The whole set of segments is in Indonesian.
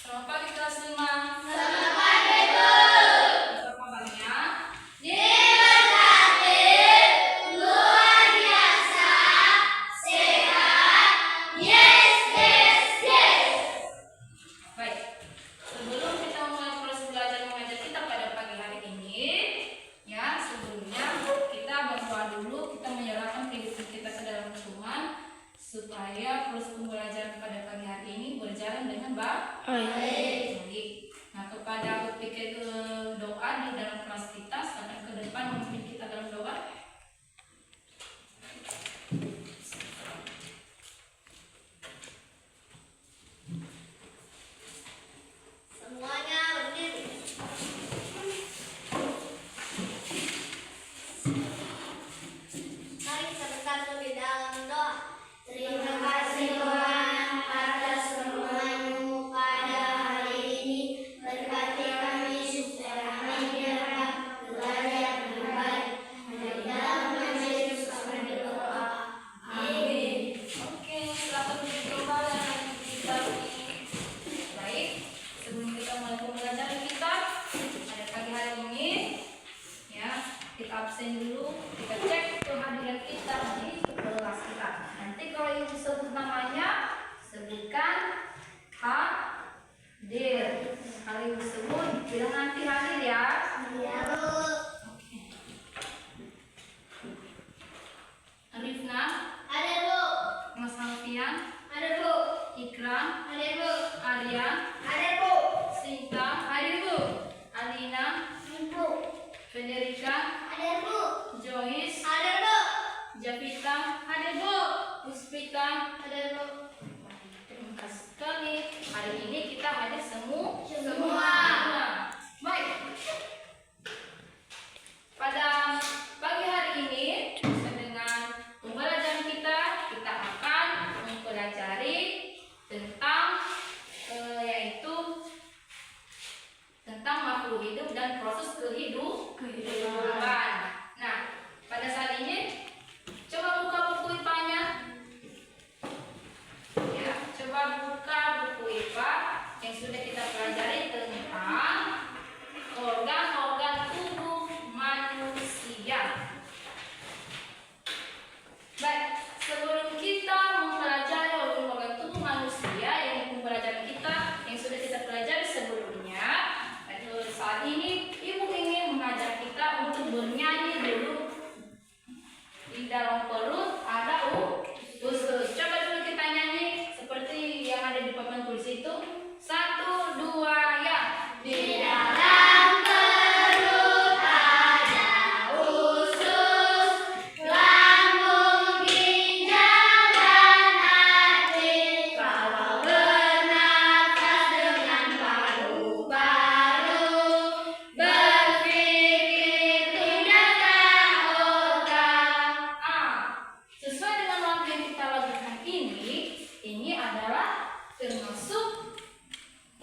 Selamat pagi kelas 5. Selamat pagi, Bu. Apa kabarnya? Diberkati, luar biasa, sehat, yes, yes, yes. Baik. Sebelum kita mulai proses belajar mengajar kita pada pagi hari ini, ya, sebelumnya kita berdoa dulu, kita menyerahkan kehidupan kita ke dalam Tuhan supaya proses pembelajaran pada pagi hari ini berjalan dengan baik. Nah, kepada pikir doa di dalam kelas kita, silakan ke depan memimpin kita dalam doa. Semuanya berdiri. Mari kita bersatu di dalam doa. Terima kasih Tuhan atas firman-Mu pada hari ini. Berkati kami supaya kami dapat belajar dengan baik. Hanya di dalam nama Yesus kami berdoa. Amin. Oke, silakan duduk kembali anak kita. Baik, sebelum kita mulai pembelajaran kita pada pagi hari ini, ya, kita absen dulu, kita cek kehadiran kita di kelas kita. Nanti kalau yang disebut namanya, sebutkan hadir. Kalau yang disebut, bilang nanti hadir ya. Ya, Bu. Oke. Rifna, Ada, Bu. Mas Alfian, Ada, Bu. Ikram, Ada, Bu. Arya, Ada, Bu. Sinta, hadir Bu. Alina, Ibu. Federica, Ada, Bu. Joyce, Ada, Bu. Javita, hadir Bu. Puspita, Ada, Bu. terima kasih sekali. Hari ini kita hadir Semua. Baik. Pada pagi hari ini, dengan pembelajaran kita akan mempelajari tentang yaitu tentang makhluk hidup dan proses kehidupan. Nah, pada saat ini coba buka buku IPA-nya. Ya, coba buka buku IPA yang sudah kita pelajari tentang organ-organ tubuh manusia. Baik, sebelum kita mempelajari organ-organ tubuh manusia yang pembelajaran kita yang sudah kita pelajari sebelumnya, saat ini Ibu ingin mengajak kita untuk bernyanyi dulu. Di dalam perut ada usus. Coba dulu kita nyanyi seperti yang ada di papan tulis itu. 1, 2, ya. Di dalam perut ada usus, lambung, ginjal, dan hati. Kalau bernafas dengan paru-paru, berpikir tindakan organ. Sesuai dengan langkah yang kita lakukan ini adalah termasuk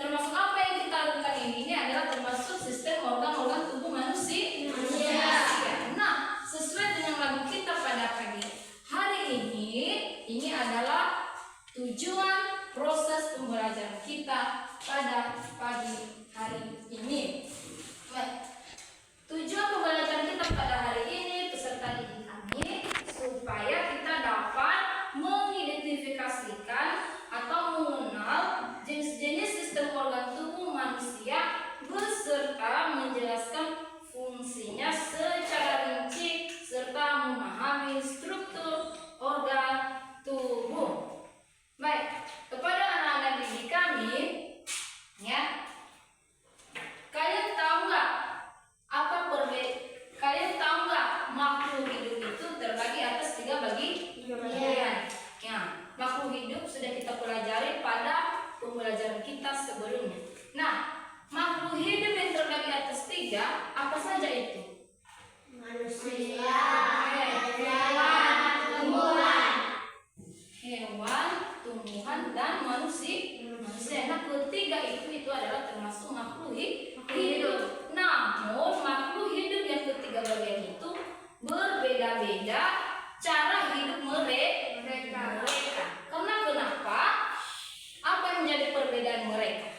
apa yang kita lakukan ini adalah termasuk sistem organ-organ tubuh manusia. Nah, sesuai dengan lagu kita pada pagi hari ini adalah tujuan proses pembelajaran kita pada pagi hari ini. Baik. Tujuan pembelajaran kita pada hari ini peserta didik kami supaya kita dapat mengidentifikasikan atau mengenal jenis-jenis sistem organ tubuh manusia beserta menjelaskan fungsinya secara rinci serta memahami struktur organ tubuh. Baik, kepada anak-anak didik kami, ya, kalian tahu nggak kalian tahu nggak makhluk hidup itu terbagi atas 3 bagian? Ya, makhluk hidup sudah kita pelajari pada pembelajaran kita sebelumnya. Nah, makhluk hidup yang terbagi atas 3 apa saja itu? Manusia, hewan, tumbuhan. Hewan, tumbuhan, dan manusia. Nah, ketiga itu adalah termasuk makhluk hidup. Namun makhluk hidup yang ketiga bagian itu berbeda-beda cara hidup mereka. Karena kenapa? Apa yang menjadi perbedaan mereka?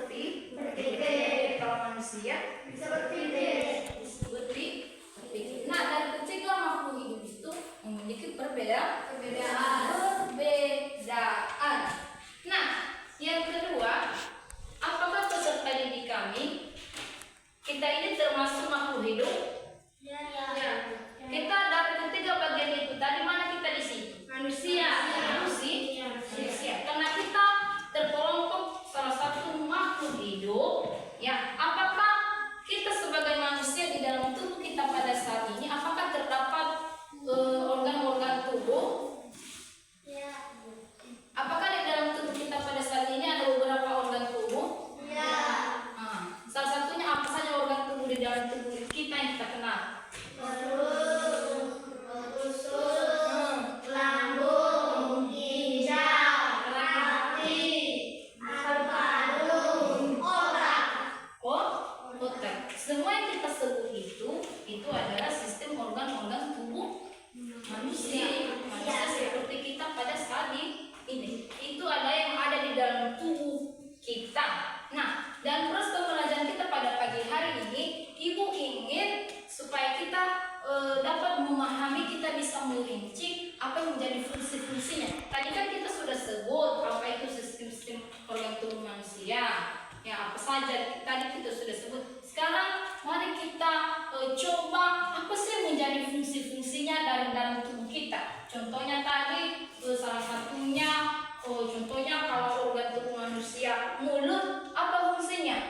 seperti kalau manusia disebut berpikir. Nah, dari ketiga makhluk hidup itu memiliki perbedaan. Nah, yang kedua, apakah peserta didik kami kita ini termasuk makhluk hidup? Kita dari ketiga bagian itu tadi mana kita di sini? Manusia. Karena kita terkelompok salah satu makhluk hidup, ya. Apakah kita sebagai manusia di dalam tubuh kita pada saat ini apakah terdapat organ-organ tubuh? Apakah di dalam tubuh kita pada saat ini ada beberapa organ tubuh? Salah satunya apa saja organ tubuh di dalam tubuh kita yang kita kenal? Semua yang kita sebut itu adalah sistem organ-organ tubuh manusia seperti kita pada saat ini. Itu ada yang ada di dalam tubuh kita. Nah, dan terus pembelajaran kita pada pagi hari ini, Ibu ingin supaya kita dapat memahami, kita bisa merinci apa yang menjadi fungsi-fungsinya. Tadi kan kita sudah sebut apa itu sistem-sistem organ tubuh manusia. Ya, apa saja tadi kita sudah sebut. Sekarang mari kita coba apa sih yang menjadi fungsi-fungsinya dari dalam tubuh kita. Contohnya tadi salah satunya contohnya kalau organ tubuh manusia, mulut apa fungsinya?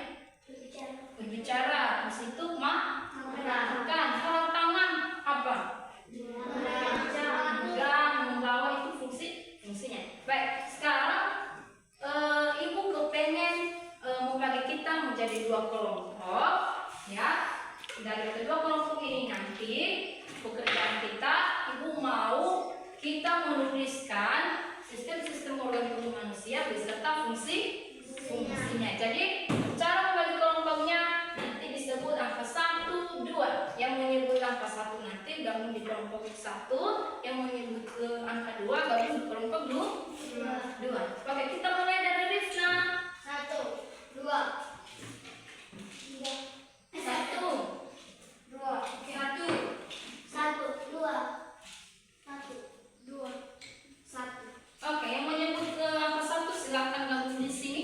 Berbicara. Di situ makan. Kalau tangan apa? Memegang, membawa, itu fungsinya. Baik, sekarang Ibu kepengen membagi kita menjadi dua kelompok, ya. Dari kedua kelompok ini nanti pekerjaan kita, Ibu mau kita menuliskan sistem-sistem organ tubuh manusia beserta fungsinya. Jadi cara membagi kelompoknya nanti disebut angka 1, 2. Yang menyebut angka 1 nanti gabung di kelompok 1, yang menyebut ke angka 2 gabung di kelompok 2. Oke, kita mulai dari Rifna. 1, 2, 1, 2, 1, 2. Oke, yang menyebut ke angka 1 silakan gabung di sini.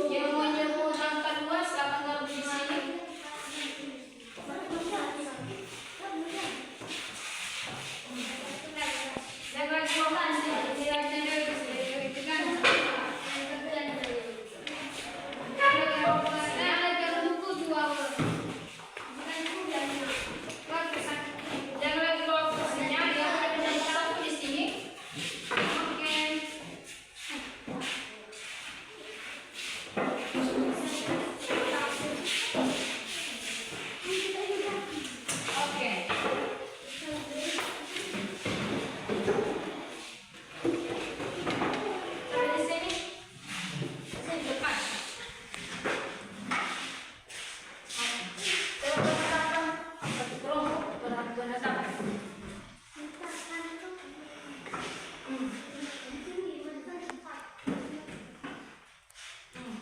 Yang menyebut angka 2 silakan gabung di sini. Jangan lagi ngomong di sini. Jangan lagi bawa kursinya, dia ada nomor 1 di sini. Oke. Sampai di sini. Sini depan.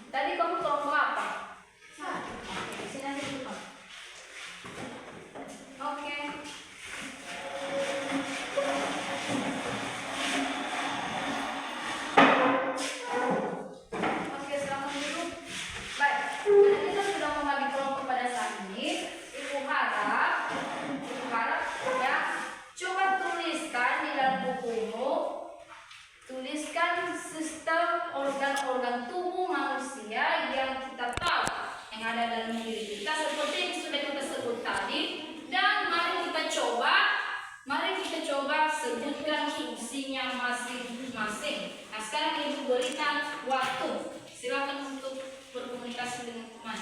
Tadi kamu kelompok apa? Sini aja di depan. Oke. Oke, selamat duduk. Baik, karena kita sudah membagi kelompok pada saat ini, Ibu harap ya, coba tuliskan di dalam bukumu, tuliskan sistem organ-organ tubuh manusia yang kita tahu, yang ada dalam diri kita seperti yang sudah kita sebut tadi. Dan mari kita coba sebutkan fungsinya masing-masing. Nah, sekarang Ibu berikan waktu. Silakan untuk berkomunikasi dengan teman.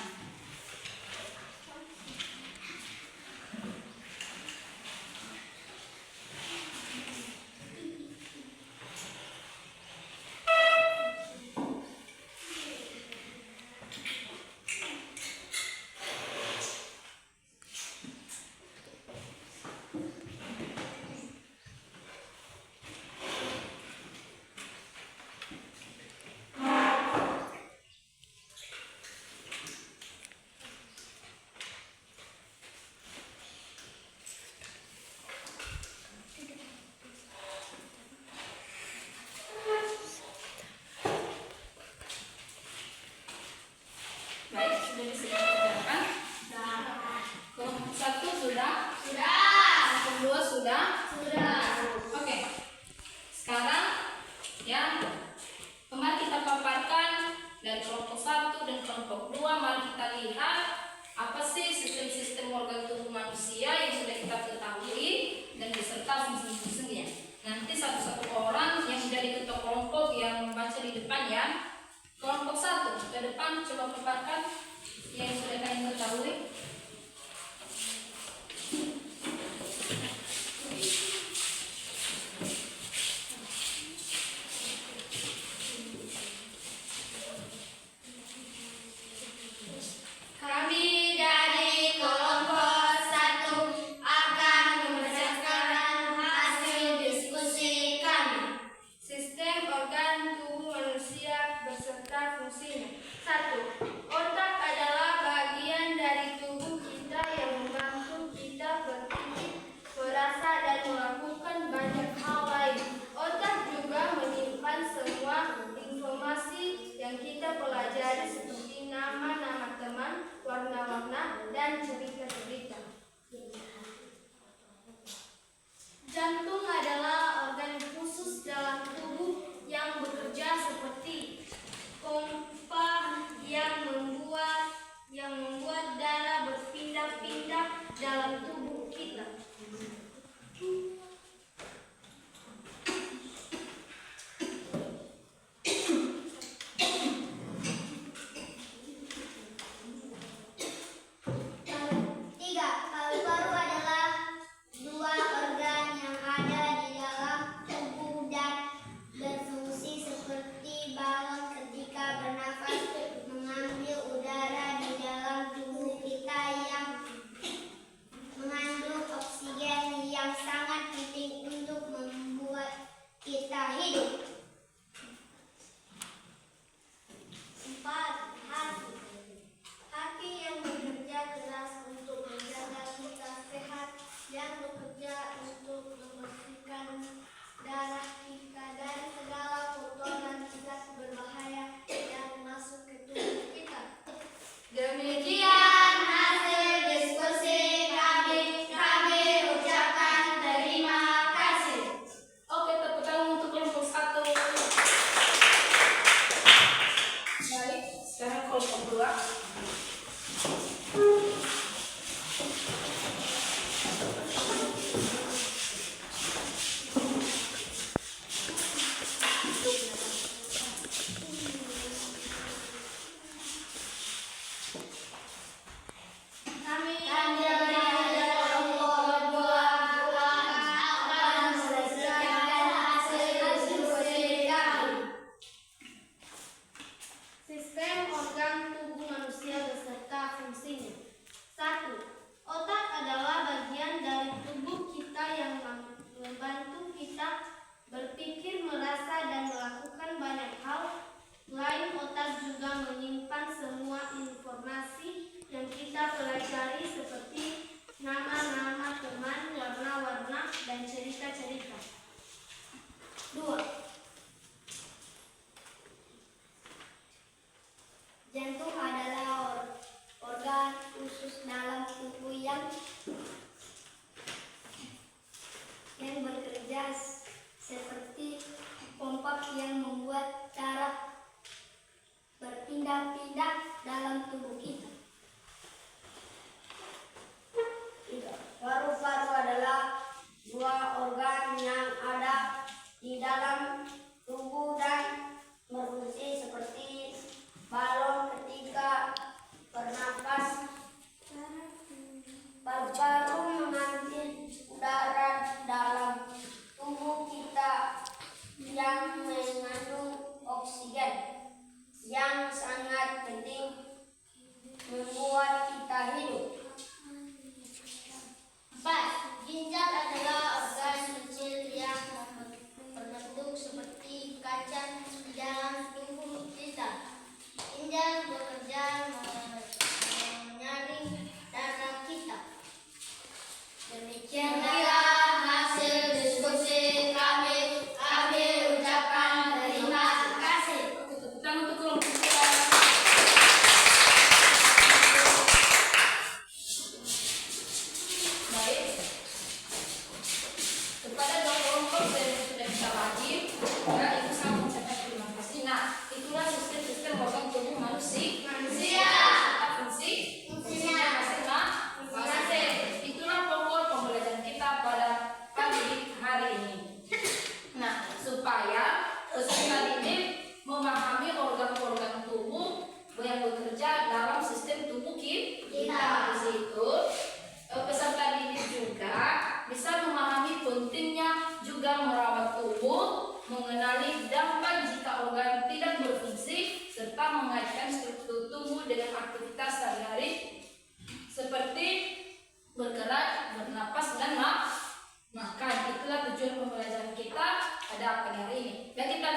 yang kemarin kita paparkan dari kelompok 1 dan kelompok 2. Mari kita lihat apa sih sistem-sistem organ tubuh manusia yang sudah kita ketahui dan beserta fungsi-fungsinya. Nanti satu-satu orang yang menjadi ketua kelompok yang membaca di depan ya. Kelompok 1 ke depan coba paparkan yang sudah kalian ketahui. Kami dari kelompok 1 akan membacakan hasil diskusi kami. Sistem organ tubuh manusia beserta fungsinya. 1. Otak adalah bagian dari tubuh kita yang membantu kita berpikir, merasa, dan melakukan banyak hal lain. Otak juga menyimpan semua informasi yang kita pelajari seperti nama-nama teman, warna-warna, dan cerita-cerita. Jantung adalah organ khusus dalam tubuh yang bekerja seperti pompa yang membuat darah berpindah-pindah dalam tubuh kita. Tiga, paru-paru adalah dua organ yang ada di dalam tubuh dan berfungsi seperti balon ketika bernafas, mengambil udara di dalam tubuh kita yang mengandung oksigen yang sangat penting untuk membuat kita hidup. 4. Hati. Hati yang bekerja keras untuk menjaga kita sehat, yang bekerja untuk membersihkan darah kita dari segala kotoran zat berbahaya yang masuk ke tubuh kita. Demikian hasil diskusi kami. Kami ucapkan terima kasih. Oke, tepuk tangan untuk kelompok 1. Baik, sekarang kelompok 2. Kami dari kelompok 2 akan membacakan hasil diskusi kami. Sistem organ tubuh manusia beserta fungsinya. 1. Otak adalah bagian dari tubuh kita yang membantu kita berpikir, merasa, dan melakukan banyak hal lain. Otak juga menyimpan semua informasi yang kita pelajari seperti nama-nama teman, warna-warna, dan cerita-cerita. 2. Jantung adalah organ khusus dalam tubuh yang bekerja seperti pompa yang membuat darah berpindah-pindah dalam tubuh kita. 3. Paru-paru adalah dua organ yang ada di dalam tubuh dan berfungsi seperti balon ketika bernafas. Paru-paru mengambil udara dalam tubuh kita yang mengandung oksigen yang sangat penting membuat kita hidup. 4. Ginjal adalah organ kecil yang berbentuk seperti kaca di dalam tubuh kita. Ginjal bekerja menyaring darah kita. Demikianlah hasil diskusi kami. Kami ucapkan terima kasih. Tepuk tangan untuk kelompok 2. Baik. peserta didik memahami organ-organ tubuh yang bekerja dalam sistem tubuh kita. Di situ peserta didik juga bisa memahami pentingnya juga merawat tubuh, mengenali dampak jika organ tidak berfungsi, serta mengaitkan struktur tubuh dengan aktivitas sehari-hari seperti bergerak, bernapas, dan makan. Itulah tujuan pembelajaran kita pada pagi hari ini. Dan kita